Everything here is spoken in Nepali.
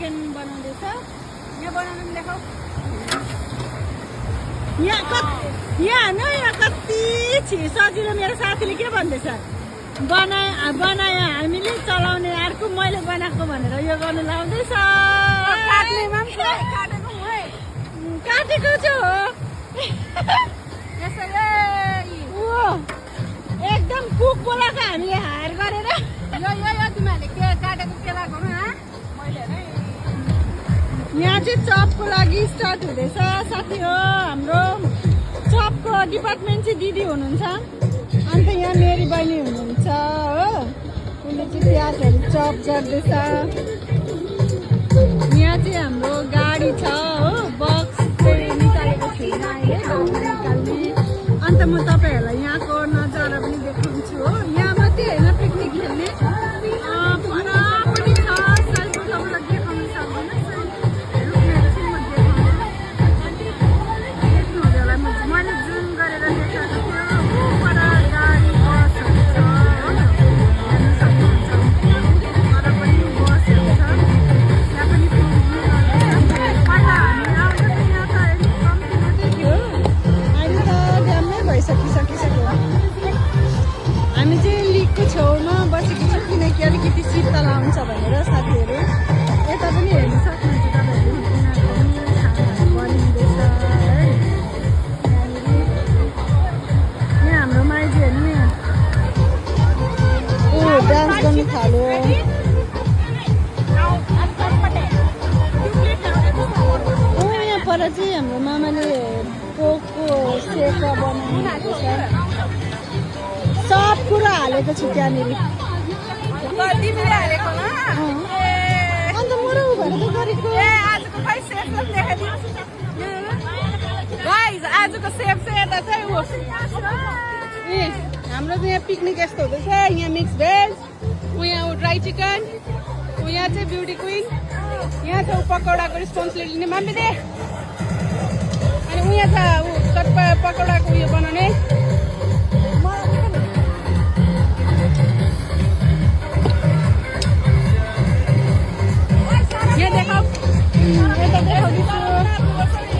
चिकन बनाउँदैछ। यहाँ बनाउनु पनि देखाऊ। यहाँ कति सजिलो। मेरो साथीले के भन्दैछ, बनायो हामीले चलाउने अर्को मैले बनाएको भनेर यो गर्नु लाउँदैछ। काटेको छु एकदम कुक बोलाएको हामीले हायर गरेर। यो तिमीहरूले के काटेको के लगाएको यहाँ चाहिँ चपको लागि स्टार्ट हुँदैछ साथी हो। हाम्रो चपको डिपार्टमेन्ट चाहिँ दिदी हुनुहुन्छ, अन्त यहाँ मेरी बहिनी हुनुहुन्छ हो। उसले चाहिँ प्याजहरू चप गर्दैछ। यहाँ चाहिँ हाम्रो गाडी छ हो, बक्स चाहिँ निकालेको छुइनँ अहिले, निकाल्ने। अन्त म तपाईँहरूलाई यहाँको नजारा पनि देखाउँछु हो। यहाँ मात्रै होइन पिकनिक खेल्ने पर पनि छ। साइडको तपाईँलाई देखाउनु सक्दैन, मैले जुम गरेर देखाएको थियो। पर गाडी बसहरू छ हो, हेर्नु सक्नुहुन्छ। पर पनि बसहरू छ, त्यहाँ पनि पहिला हामी आउँदा त यहाँ त अलिक कम्ती मात्रै थियो, अहिले त ड्यामै भइसकिसक्यो। हामी चाहिँ लिकको छेउमा बसेको छौँ किनकि अलिकति शीतल आउँछ भनेर साथीहरू। यता पनि हेर्नु सक्नुहुन्छ तपाईँहरूले, खानाहरू बनिँदैछ है। यहाँ हाम्रो माइजी हेर्नु यहाँ डान्स गर्नु थाल्यो। यहाँ पर चाहिँ हाम्रो मामाले पोकको सेका बनाउनु सब कुरा हालेको छु त्यहाँनिर। अन्त मरौ भनेर गरेको। आजको सेफ चाहिँ यता चाहिँ हाम्रो चाहिँ यहाँ पिकनिक यस्तो हुँदैछ। यहाँ मिक्स भेज, यहाँ ड्राई चिकन, यहाँ चाहिँ ब्युटी क्विन, यहाँ छ पकौडाको रिस्पोन्सिबिलिटी लिने मम्मी दे, अनि यहाँ छ पकौडाको उयो बनाउने। यहाँ देखाऊ, यता देखाउँदैछु।